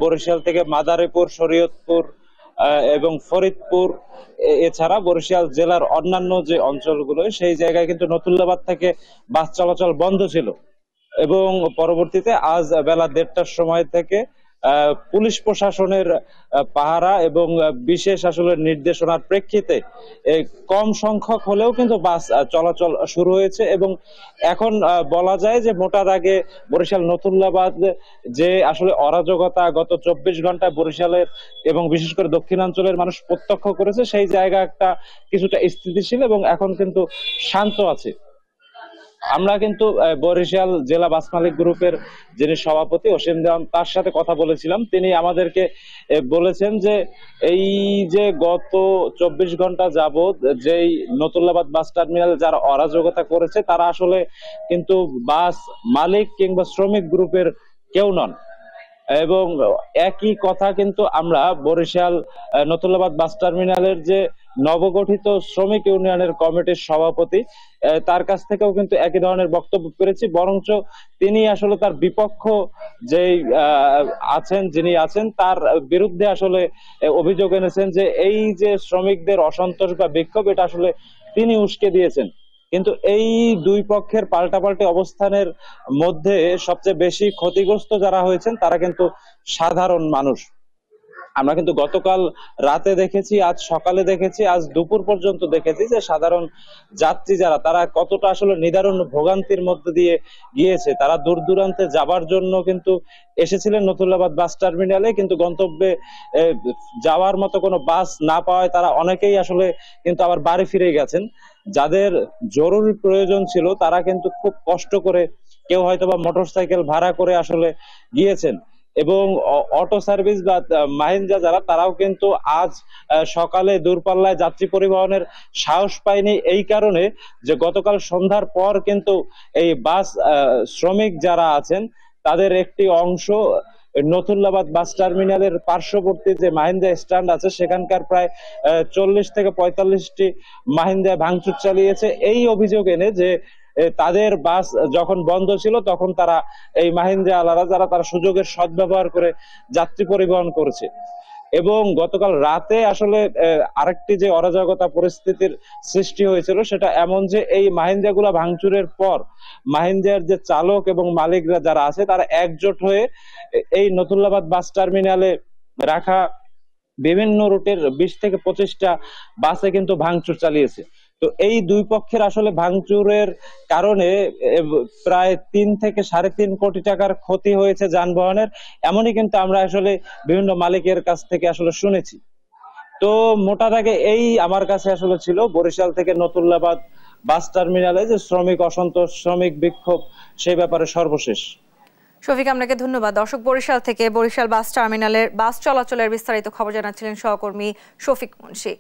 বরিশাল থেকে মাদারীপুর, শরীয়তপুর এবং ফরিদপুর, এছাড়া বরিশাল জেলার অন্যান্য যে অঞ্চলগুলো সেই জায়গায় কিন্তু নথুল্লাবাদ থেকে বাস চলাচল বন্ধ ছিল। এবং পরবর্তীতে আজ বেলা ১:৩০টার সময় থেকে পুলিশ প্রশাসনের পাহারা এবং বিশেষ আসলে নির্দেশনার প্রেক্ষিতে কম সংখ্যক হলেও কিন্তু বাস চলাচল শুরু হয়েছে। এবং এখন বলা যায় যে মোটা দাগে বরিশাল নথুল্লাবাদ যে আসলে অরাজকতা গত ২৪ ঘন্টায় বরিশালের এবং বিশেষ করে দক্ষিণাঞ্চলের মানুষ প্রত্যক্ষ করেছে, সেই জায়গাটা কিছুটা স্থিতিশীল এবং এখন কিন্তু শান্ত আছে। আমরা কিন্তু বরিশাল জেলা বাস মালিক গ্রুপের যিনি সভাপতি অসীম দেওয়ান, তার সাথে কথা বলেছিলাম। তিনি আমাদেরকে বলেছেন যে এই যে গত ২৪ ঘন্টা যাবত যেই নথুল্লাবাদ বাস টার্মিনাল যারা অরাজকতা করেছে তারা আসলে কিন্তু বাস মালিক কিংবা শ্রমিক গ্রুপের কেউ নন। এবং একই কথা কিন্তু আমরা বরিশাল নথুল্লাবাদ বাস টার্মিনালের যে নবগঠিত শ্রমিক ইউনিয়নের কমিটির সভাপতি, তার কাছ থেকেও কিন্তু একই ধরনের বক্তব্য পেয়েছি। বরঞ্চ তিনি আসলে তার বিপক্ষ যেই যিনি আছেন তার বিরুদ্ধে আসলে অভিযোগ এনেছেন যে এই যে শ্রমিকদের অসন্তোষ বা বিক্ষোভ, এটা আসলে তিনি উস্কে দিয়েছেন। কিন্তু এই দুই পক্ষের পাল্টাপাল্টি অবস্থানের মধ্যে সবচেয়ে বেশি ক্ষতিগ্রস্ত যারা হয়েছেন তারা কিন্তু সাধারণ মানুষ। আমরা কিন্তু গতকাল রাতে দেখেছি, আজ সকালে দেখেছি, আজ দুপুর পর্যন্ত দেখেছি যে সাধারণ যাত্রী যারা তারা কতটা আসলে নিদারুণ ভোগান্তির মধ্যে দিয়ে গিয়েছে। তারা দূর দূরান্তে যাবার জন্য কিন্তু এসেছিলেন নথুল্লাবাদ বাস টার্মিনালে, কিন্তু গন্তব্যে যাওয়ার মতো কোনো বাস না পাওয়ায় তারা অনেকেই আসলে কিন্তু আবার বাড়ি ফিরে গেছেন। যাদের জরুরি প্রয়োজন ছিল তারা কিন্তু খুব কষ্ট করে, কেউ হয়তোবা মোটরসাইকেল ভাড়া করে আসলে গিয়েছেন। এবং অটো সার্ভিস বা মাহিন্দ্রা যারা, তারাও কিন্তু আজ সকালে দূরপাল্লায় যাত্রী পরিবহনের সাহস পায়নি এই কারণে যে গতকাল সন্ধ্যার পর কিন্তু এই বাস শ্রমিক যারা আছেন তাদের একটি অংশ নথুল্লাবাদ বাস টার্মিনালের পার্শ্ববর্তী যে মাহিন্দ্রা স্ট্যান্ড আছে সেখানকার প্রায় 40 থেকে 45টি মাহিন্দ্রা ভাঙচুর চালিয়েছে এই অভিযোগ এনে যে তাদের বাস যখন বন্ধ ছিল তখন তারা এই মাহিন্দ্রা আলারা যারা তারা সুযোগের সদ্ব্যবহার করে যাত্রী পরিবহন করেছে। এবং গতকাল রাতে আসলে আরেকটি যে অরাজকতা পরিস্থিতির সৃষ্টি হয়েছিল সেটা এমন যে এই মাহিন্দ্রাগুলা ভাঙচুরের পর মাহিন্দ্রার যে চালক এবং মালিকরা যারা আছে তারা একজোট হয়ে এই নথুল্লাবাদ বাস টার্মিনালে রাখা বিভিন্ন রুটের 20 থেকে 25টা বাসে কিন্তু ভাঙচুর চালিয়েছে। তো এই দুই পক্ষের আসলে ভাঙচুরের কারণে প্রায় 3 থেকে 3.5 কোটি টাকার ক্ষতি হয়েছে যানবাহনের, এমনই কিন্তু আমরা আসলে বিভিন্ন মালিকের কাছ থেকে আসলে শুনেছি। তো মোটা দাগে এই আমার কাছে আসলে ছিল বরিশাল থেকে নথুল্লাবাদ বাস টার্মিনালে যে শ্রমিক অসন্তোষ, শ্রমিক বিক্ষোভ, সেই ব্যাপারে সর্বশেষ। শফিক, আপনাকে ধন্যবাদ। দর্শক, বরিশাল থেকে বরিশাল বাস টার্মিনালের বাস চলাচলের বিস্তারিত খবর জানাচ্ছিলেন সহকর্মী শফিক মুন্সি।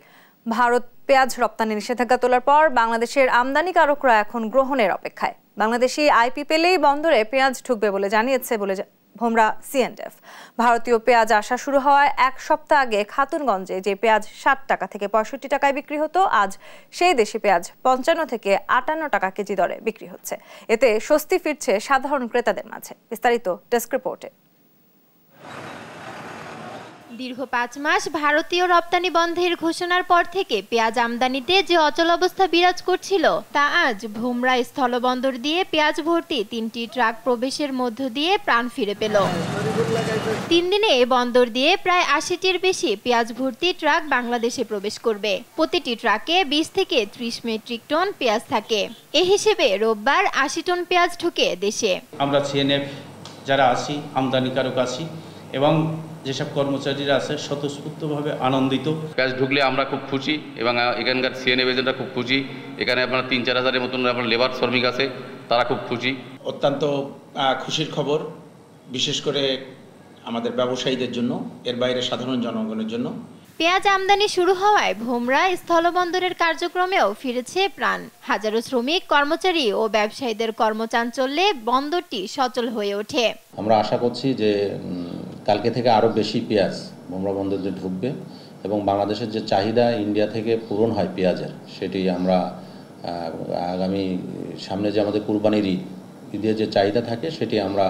ভারত পেঁয়াজ রপ্তানি নিষেধাজ্ঞা তোলার পর বাংলাদেশের আমদানিকারকরা এখন গ্রহণের অপেক্ষায়। বাংলাদেশি আইপি পেলেই বন্দরে পেঁয়াজ ঢুকবে বলে জানিয়েছে ভোমরা C&F। ভারতীয় পেঁয়াজ আসা শুরু হওয়ায় এক সপ্তাহ আগে খাতুনগঞ্জে যে পেঁয়াজ 60 টাকা থেকে 65 টাকায় বিক্রি হতো, আজ সেই দেশি পেঁয়াজ 55 থেকে 58 টাকা কেজি দরে বিক্রি হচ্ছে। এতে স্বস্তি ফিরছে সাধারণ ক্রেতাদের মাঝে। বিস্তারিত ডেস্ক রিপোর্টে। দীর্ঘ 5 মাস ভারতীয় রপ্তানি বন্ধের ঘোষণার পর থেকে পেঁয়াজ আমদানিতে যে অচল অবস্থা বিরাজ করছিল তা আজ ভোমরা স্থলবন্দর দিয়ে পেঁয়াজ ভর্তি 3টি ট্রাক প্রবেশের মধ্য দিয়ে প্রাণ ফিরে পেল। 3 দিনে বন্দর দিয়ে প্রায় 80টির বেশি পেঁয়াজ ভর্তি ট্রাক বাংলাদেশে প্রবেশ করবে। প্রতিটি ট্রাকে 20 থেকে 30 মেট্রিক টন পেঁয়াজ থাকে। এই হিসেবে রোববার 80 টন পেঁয়াজ ঢুকে দেশে। আমরা C&F যারা আছি, আমদানিকারক আছি এবং যেসব কর্মচারীরা আছে স্বতঃস্ফূর্তভাবে আনন্দিত। পেঁয়াজ ঢুকলে আমরা খুব খুশি এবং এখানকার C&F এজেন্টরা খুব খুশি। এখানে আপনার 3-4 হাজারের মতন আপনার লেবার শ্রমিক আছে, তারা খুব খুশি। অত্যন্ত খুশির খবর, বিশেষ করে আমাদের ব্যবসায়ীদের জন্য, এর বাইরে সাধারণ জনগণের জন্য। পেঁয়াজ আমদানি শুরু হওয়ায় ভোমরা স্থলবন্দরের কার্যক্রমেও ফিরেছে প্রাণ। হাজারো শ্রমিক, কর্মচারী ও ব্যবসায়ীদের কর্মচাঞ্চল্যে বন্দরটি সচল হয়ে ওঠে। আমরা আশা করছি যে কালকে থেকে আরও বেশি পেঁয়াজ ভোমরা বন্দরে ঢুকবে এবং বাংলাদেশের যে চাহিদা ইন্ডিয়া থেকে পূরণ হয় পেঁয়াজের, সেটি আমরা আগামী সামনে যে আমাদের কুরবানির ঈদের যে চাহিদা থাকে সেটি আমরা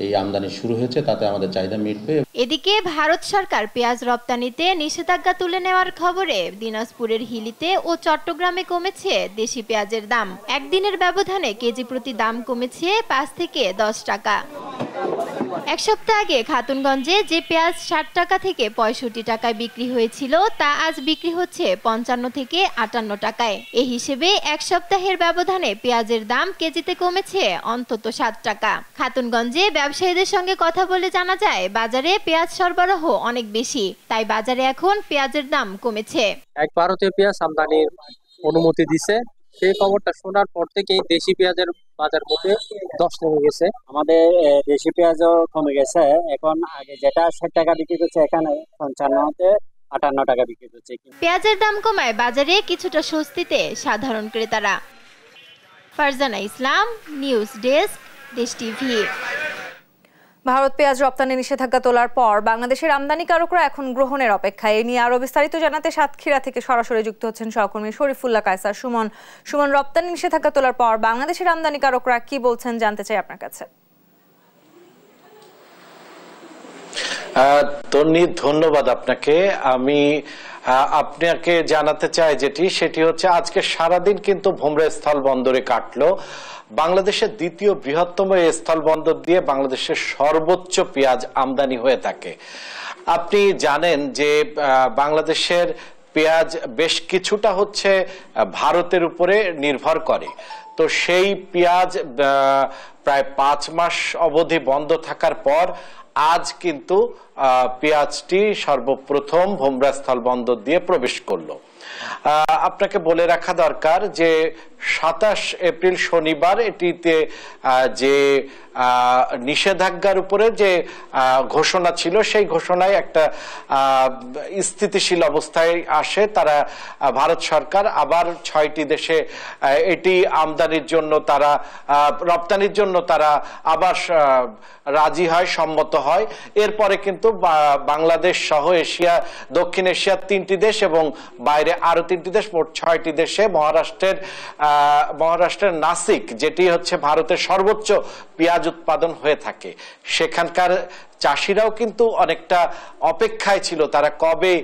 এই আমদানি শুরু হয়েছে, তাতে আমাদের চাহিদা মিটবে। এদিকে ভারত সরকার পেঁয়াজ রপ্তানিতে নিষেধাজ্ঞা তুলে নেওয়ার খবরে দিনাজপুরের হিলিতে ও চট্টগ্রামে কমেছে দেশি পেঁয়াজের দাম। একদিনের ব্যবধানে কেজি প্রতি দাম কমেছে 5 থেকে 10 টাকা। এক সপ্তাহ আগে খাতুনগঞ্জে যে পেঁয়াজ 60 টাকা থেকে 65 টাকায় বিক্রি হয়েছিল তা আজ বিক্রি হচ্ছে 55 থেকে 58 টাকায়। এই হিসেবে এক সপ্তাহের ব্যবধানে পেঁয়াজের দাম কেজিতে কমেছে অন্তত 7 টাকা। খাতুনগঞ্জে ব্যবসায়ীদের সঙ্গে কথা বলে জানা যায় বাজারে পেঁয়াজ সরবরাহ অনেক বেশি, তাই বাজারে এখন পেঁয়াজের দাম কমেছে। এক ভারতীয় পেঁয়াজ আমদানির অনুমতি দিছে, সেই খবরটা শোনার পর থেকেই দেশি পেঁয়াজের বাজার মধ্যে 10 নেমে গেছে। আমাদের দেশি পেঁয়াজও কমে গেছে, এখন আগে যেটা 60 টাকা বিক্রি করছে এখানে 55 58 টাকা বিক্রি করছে। পেঁয়াজের দাম কমায় বাজারে কিছুটা স্বস্তিতে সাধারণ ক্রেতারা। ফারজানা ইসলাম, নিউজ ডেস্ক, দেশ টিভি। ভারত পেঁয়াজ রপ্তানি নিষেধাজ্ঞা তোলার পর বাংলাদেশের আমদানিকারকরা এখন গ্রহণের অপেক্ষায়। এ নিয়ে আরো বিস্তারিত জানাতে সাতক্ষীরা থেকে সরাসরি যুক্ত হচ্ছেন সহকর্মী শরীফুল্লাহ কায়সার। সুমন, রপ্তানি নিষেধাজ্ঞা তোলার পর বাংলাদেশের আমদানিকারকরা কি বলছেন জানতে চাই আপনার কাছে। তন্নি, ধন্যবাদ আপনাকে। আমি আপনাকে জানাতে চাই সেটি হচ্ছে আজকে সারাদিন কিন্তু ভোমরা স্থল বন্দরে কাটলো। বাংলাদেশের দ্বিতীয় বৃহত্তম এই স্থল বন্দর দিয়ে বাংলাদেশের সর্বোচ্চ পেঁয়াজ আমদানি হয়ে থাকে। আপনি জানেন যে বাংলাদেশের পেঁয়াজ বেশ কিছুটা হচ্ছে ভারতের উপরে নির্ভর করে। তো সেই পেঁয়াজ প্রায় 5 মাস অবধি বন্ধ থাকার পর আজ কিন্তু পেঁয়াজটি সর্বপ্রথম ভোমরা স্থল বন্দর দিয়ে প্রবেশ করলো। আপনাকে বলে রাখা দরকার যে 27 এপ্রিল শনিবার এটিতে যে নিষেধাজ্ঞার উপরে যে ঘোষণা ছিল সেই ঘোষণায় একটা স্থিতিশীল অবস্থায় আসে তারা। ভারত সরকার আবার 6টি দেশে এটি আমদানির জন্য তারা রপ্তানির জন্য তারা আবার রাজি হয়, সম্মত হয়। এরপরে কিন্তু বাংলাদেশ সহ এশিয়া, দক্ষিণ এশিয়ার 3টি দেশ এবং বাইরে আরো 3টি দেশ, মোট 6টি দেশে মহারাষ্ট্রের নাসিক, যেটি হচ্ছে ভারতের সর্বোচ্চ পেঁয়াজ উৎপাদন হয়ে থাকে, সেখানকার চাষিরাও কিন্তু অনেকটা অপেক্ষায় ছিল তারা কবে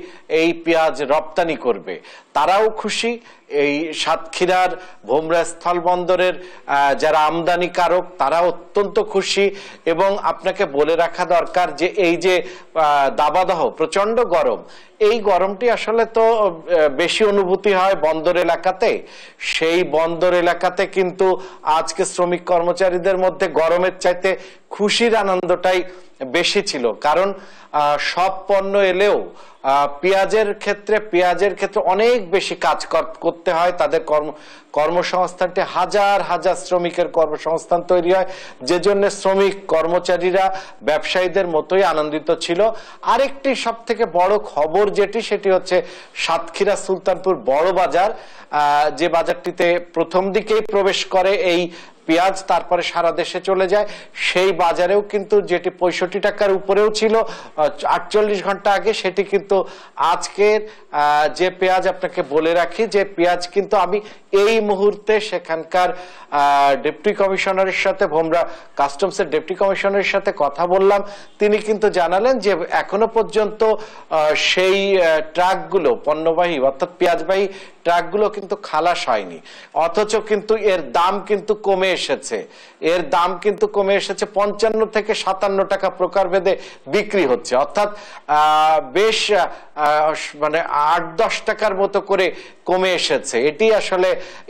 এই পেঁয়াজ রপ্তানি করবে। তারাও খুশি। এই সাতক্ষীরার ভোমরা স্থলবন্দরের যারা আমদানিকারক তারা অত্যন্ত খুশি। এবং আপনাকে বলে রাখা দরকার যে এই যে দাবদাহ, প্রচন্ড গরম, এই গরমটি আসলে তো বেশি অনুভূতি হয় বন্দর এলাকাতে। সেই বন্দর এলাকাতে কিন্তু আজকে শ্রমিক কর্মচারীদের মধ্যে গরমের চাইতে খুশির আনন্দটাই বেশি ছিল। কারণ সব পণ্য এলেও পেঁয়াজের ক্ষেত্রে অনেক বেশি কাজ করতে হয়। তাদের কর্মসংস্থানটি হাজার হাজার শ্রমিকের কর্মসংস্থান তৈরি হয়, যে জন্য শ্রমিক কর্মচারীরা ব্যবসায়ীদের মতোই আনন্দিত ছিল। আরেকটি সব থেকে বড় খবর সেটি হচ্ছে সাতক্ষীরা সুলতানপুর বড় বাজার, যে বাজারটিতে প্রথম দিকেই প্রবেশ করে এই পেঁয়াজ, তারপরে সারা দেশে চলে যায়। সেই বাজারেও কিন্তু যেটি 65 টাকার উপরেও ছিল 48 ঘন্টা আগে, সেটি কিন্তু আজকের যে পেঁয়াজ, আপনাকে বলে রাখি যে পেঁয়াজ কিন্তু আমি এই মুহূর্তে সেখানকার ডেপুটি কমিশনারের সাথে, ভোমরা কাস্টমসের ডেপুটি কমিশনারের সাথে কথা বললাম। তিনি কিন্তু জানালেন যে এখনো পর্যন্ত সেই ট্রাকগুলো, পণ্যবাহী অর্থাৎ পেঁয়াজবাহী ট্রাকগুলো কিন্তু খালাস হয়নি, অথচ কিন্তু এর দাম কিন্তু কমে এসেছে। 55 থেকে 57 টাকা প্রকারভেদে বিক্রি হচ্ছে, অর্থাৎ বেশ মানে 8-10 টাকার মতো করে কমে এসেছে।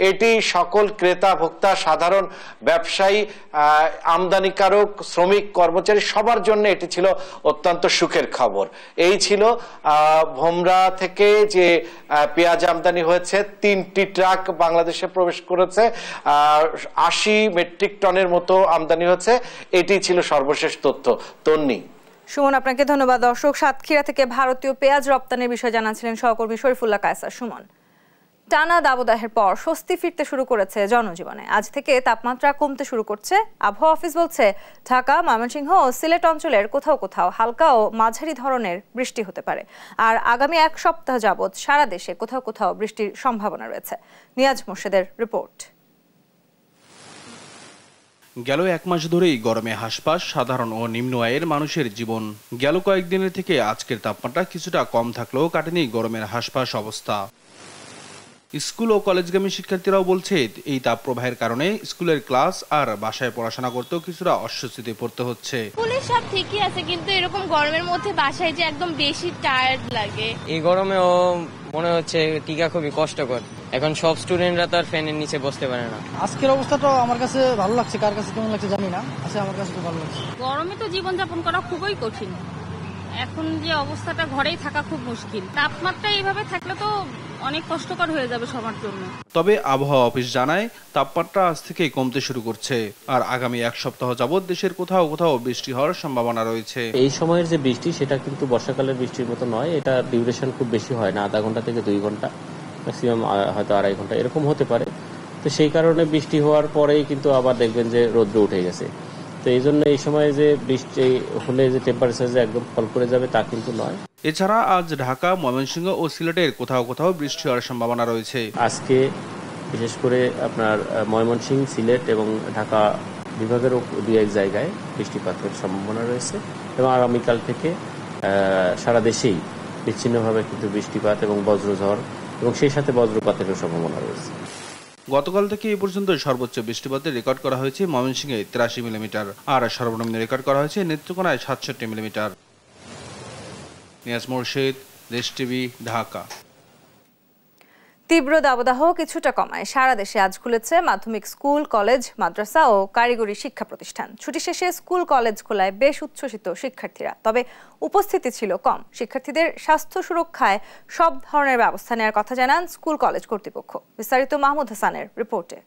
এটি সকল ক্রেতা ভোক্তা, সাধারণ ব্যবসায়ী, আমদানিকারক, শ্রমিক কর্মচারী সবার জন্য এটি ছিল অত্যন্ত সুখের খবর। এই ছিল ভোমরা থেকে যে পেঁয়াজ আমদানি হয়েছে, 3টি ট্রাক বাংলাদেশে প্রবেশ করেছে, 80 মেট্রিক টনের মতো আমদানি হয়েছে। এটি ছিল সর্বশেষ তথ্য। তন্নি, সুমন, আপনাকে ধন্যবাদ। দর্শক, সাতক্ষীরা থেকে ভারতীয় পেঁয়াজ রপ্তানির বিষয়ে জানাচ্ছিলেন সহকর্মী শরীফুল্লাহ কায়সার সুমন। টানা দাবদাহের পর স্বস্তি ফিরতে শুরু করেছে জনজীবনে। আজ থেকে তাপমাত্রা কমতে শুরু করছে। আবহাওয়া অফিস বলছে ঢাকা, ময়মনসিংহ ও সিলেট অঞ্চলের কোথাও কোথাও হালকা ও মাঝারি ধরনের বৃষ্টি হতে পারে। আর আগামী 1 সপ্তাহ যাবৎ সারা দেশে কোথাও কোথাও বৃষ্টির সম্ভাবনা রয়েছে। নিয়াজ মোর্শেদের রিপোর্ট। গেল 1 মাস ধরেই গরমে হাসপাস সাধারণ ও নিম্ন আয়ের মানুষের জীবন। গেল কয়েকদিনের থেকে আজকের তাপমাত্রা কিছুটা কম থাকলেও কাটেনি গরমের হাসপাস অবস্থা। স্কুল ও কলেজগামী শিক্ষার্থীরাও বলছে এই তাপ প্রবাহের কারণে স্কুলের ক্লাস আর বাসায় পড়াশোনা করতেও কিছুটা অস্বস্তিতে পড়তে হচ্ছে। স্কুলের সব ঠিকই আছে, কিন্তু এরকম গরমের মধ্যে বাসায় যে একদম বেশি টায়ার্ড লাগে। এই গরমেও মনে হচ্ছে টিকা খুবই কষ্টকর। এখন সব স্টুডেন্টরা তো আর ফ্যানের নিচে বসতে পারে না। আজকের অবস্থাটা আমার কাছে ভালো লাগছে, কার কাছে কেমন লাগছে জানি না, আমার কাছে খুব ভালো লাগছে। গরমে তো জীবনযাপন করা খুবই কঠিন। এখন যে অবস্থাটা, ঘরেই থাকা খুব মুশকিল। তাপমাত্রা এইভাবে থাকলে তো অনেক কষ্টকর হয়ে যাবে সবার জন্য। তবে আবহাওয়া অফিস জানায় তাপমাত্রা আজ থেকেই কমতে শুরু করছে, আর আগামী 1 সপ্তাহ যাবৎ দেশের কোথাও কোথাও বৃষ্টি হওয়ার সম্ভাবনা রয়েছে। এই সময়ের যে বৃষ্টি সেটা কিন্তু বর্ষাকালের বৃষ্টির মতো নয়। এটা ডিউরেশন খুব বেশি হয় না, আধা ঘন্টা থেকে 2 ঘন্টা, ম্যাক্সিমাম হয়তো 2.5 ঘন্টা এরকম হতে পারে। তো সেই কারণে বৃষ্টি হওয়ার পরেই কিন্তু আবার দেখবেন যে রৌদ্র উঠে গেছে। তো এই জন্য এই সময় যে বৃষ্টি হলে যে টেম্পারেচার যে একদম ফল করে যাবে তা কিন্তু নয়। এছাড়া আজ ঢাকা, ময়মনসিংহ ও সিলেটের কোথাও কোথাও বৃষ্টি হওয়ার সম্ভাবনা রয়েছে। আজকে বিশেষ করে আপনার ময়মনসিংহ, সিলেট এবং ঢাকা বিভাগেরও 2-1 জায়গায় বৃষ্টিপাতের সম্ভাবনা রয়েছে এবং আগামীকাল থেকে সারা দেশেই বিচ্ছিন্নভাবে কিন্তু বৃষ্টিপাত এবং বজ্রঝড় এবং সেই সাথে বজ্রপাতেরও সম্ভাবনা রয়েছে। গতকাল থেকে এই পর্যন্ত সর্বোচ্চ বৃষ্টিপাতের রেকর্ড করা হয়েছে ময়মনসিংহে 83 মিলিমিটার, আর সর্বনিম্ন রেকর্ড করা হয়েছে নেত্রকোনায় 67 মিলিমিটার। নিয়াজ মোর্শেদ, দেশ টিভি, ঢাকা। তীব্র দাবদাহ কিছুটা কমায় সারা দেশে আজ খুলেছে মাধ্যমিক স্কুল, কলেজ, মাদ্রাসা ও কারিগরি শিক্ষা প্রতিষ্ঠান। ছুটি শেষে স্কুল, কলেজ খোলায় বেশ উচ্ছ্বসিত শিক্ষার্থীরা, তবে উপস্থিতি ছিল কম। শিক্ষার্থীদের স্বাস্থ্য সুরক্ষায় সব ধরনের ব্যবস্থা নেওয়ার কথা জানান স্কুল কলেজ কর্তৃপক্ষ। বিস্তারিত মাহমুদ হাসানের রিপোর্টে।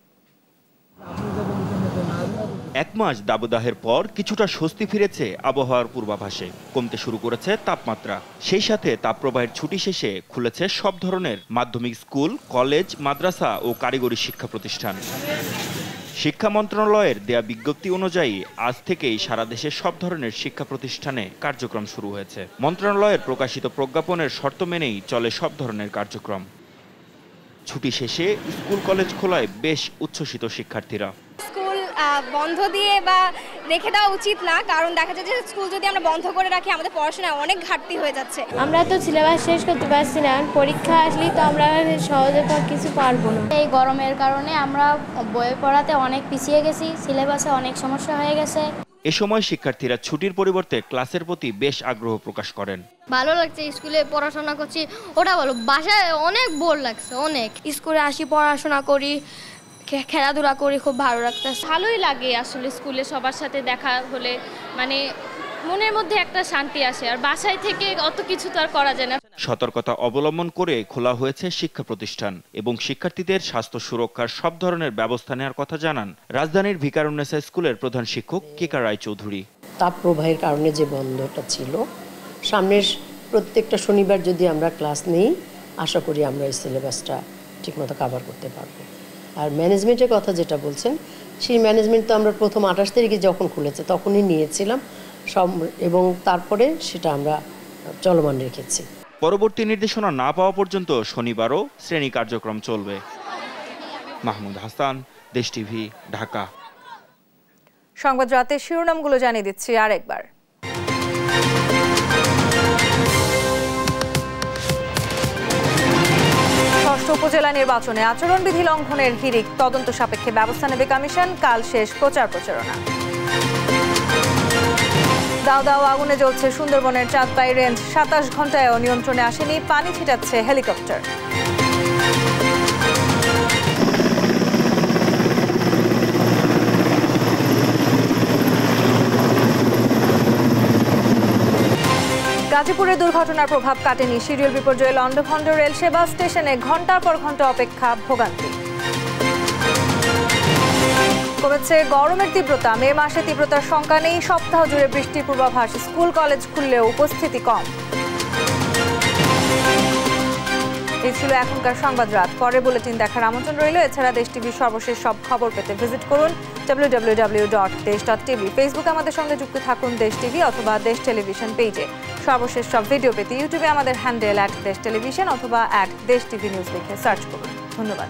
এক মাস দাবদাহের পর কিছুটা স্বস্তি ফিরেছে আবহাওয়ার পূর্বাভাসে। কমতে শুরু করেছে তাপমাত্রা। সেই সাথে তাপপ্রবাহের ছুটি শেষে খুলেছে সব ধরনের মাধ্যমিক স্কুল, কলেজ, মাদ্রাসা ও কারিগরি শিক্ষা প্রতিষ্ঠান। শিক্ষা মন্ত্রণালয়ের দেয়া বিজ্ঞপ্তি অনুযায়ী আজ থেকেই সারা দেশে সব ধরনের শিক্ষা প্রতিষ্ঠানে কার্যক্রম শুরু হয়েছে। মন্ত্রণালয়ের প্রকাশিত প্রজ্ঞাপনের শর্ত মেনেই চলে সব ধরনের কার্যক্রম। ছুটি শেষে স্কুল, কলেজ খোলায় বেশ উচ্ছ্বসিত শিক্ষার্থীরা। বন্ধ দিয়ে বা রেখে দেওয়া উচিত না, কারণ দেখা যায় যে স্কুল যদি আমরা বন্ধ করে রাখি আমাদের পড়াশোনায় অনেক ঘাটতি হয়ে যাচ্ছে। আমরা তো সিলেবাস শেষ করতে পারছি না, পরীক্ষা আসলেই তো আমরা সহজে কিছু পারবো না। এই গরমের কারণে আমরা বই পড়াতে অনেক পিছিয়ে গেছি, সিলেবাসে অনেক সমস্যা হয়ে গেছে। এ সময় শিক্ষার্থীরা ছুটির পরিবর্তে ক্লাসের প্রতি বেশ আগ্রহ প্রকাশ করেন। ভালো লাগছে, স্কুলে পড়াশোনা করছি ওটা ভালো, বাসায় অনেক বোর লাগছে। অনেক স্কুলে আসি, পড়াশোনা করি, খেলাধুলা করি, খুব ভালো লাগছে। ভালোই লাগে আসলে স্কুলে সবার সাথে দেখা হলে, মানে মনের মধ্যে একটা শান্তি আসে। আর বাসায় থেকে অত কিছু তো আর করা যায় না। সতর্কতা অবলম্বন করে খোলা হয়েছে শিক্ষা প্রতিষ্ঠান এবং শিক্ষার্থীদের স্বাস্থ্য সুরক্ষার সব ধরনের ব্যবস্থা নেওয়ার কথা জানান রাজধানীর ভিকারুন্নেসা স্কুলের প্রধান শিক্ষক কিকা রায়চৌধুরী। তাপ প্রবাহের কারণে যে বন্ধটা ছিল, সামনের প্রত্যেকটা শনিবার যদি আমরা ক্লাস নেই, আশা করি আমরা এই সিলেবাসটা ঠিকমতো কভার করতে পারবো। আর ম্যানেজমেন্টের কথা যেটা বলছেন, সেই ম্যানেজমেন্ট তো আমরা প্রথম 28 তারিখে যখন খুলেছে তখনই নিয়েছিলাম সব, এবং তারপরে সেটা আমরা চলমান রেখেছি। পরবর্তী নির্দেশনা না পাওয়া পর্যন্ত শনিবারও শ্রেণী কার্যক্রম চলবে। মাহমুদ হাসান, দেশ টিভি, ঢাকা। সংবাদ রাতের শিরোনামগুলো জানিয়ে দিচ্ছি আরেকবার। ষষ্ঠ উপজেলা নির্বাচনে আচরণবিধি লঙ্ঘনের হিড়িক, তদন্ত সাপেক্ষে ব্যবস্থা নেবে কমিশন। কাল শেষ প্রচার প্রচারণা। দাও দাও আগুনে জ্বলছে সুন্দরবনের চাঁদপাই রেঞ্জ, 27 ঘন্টায়ও নিয়ন্ত্রণে আসেনি, পানি ছিটাচ্ছে হেলিকপ্টার। গাজীপুরে দুর্ঘটনার প্রভাব কাটেনি, শিডিউল বিপর্যয়ে লন্ডভন্ড রেল সেবা, স্টেশনে ঘন্টার পর ঘন্টা অপেক্ষা, ভোগান্তি। কমেছে গরমের তীব্রতা, মে মাসে তীব্রতার শঙ্কা নেই, সপ্তাহ জুড়ে বৃষ্টির পূর্বাভাস, স্কুল কলেজ খুললেও উপস্থিতি কম। এই ছিল এখনকার সংবাদ রাত। পরে বুলেটিন দেখার আমন্ত্রণ রইল। এছাড়া দেশ টিভির সর্বশেষ সব খবর পেতে ভিজিট করুন www.desh.tv। ফেসবুকে আমাদের সঙ্গে যুক্ত থাকুন দেশ টিভি অথবা দেশ টেলিভিশন পেজে। সর্বশেষ সব ভিডিও পেতে ইউটিউবে আমাদের হ্যান্ডেল @দেশ টেলিভিশন অথবা @দেশ টিভি নিউজ লিখে সার্চ করুন। ধন্যবাদ।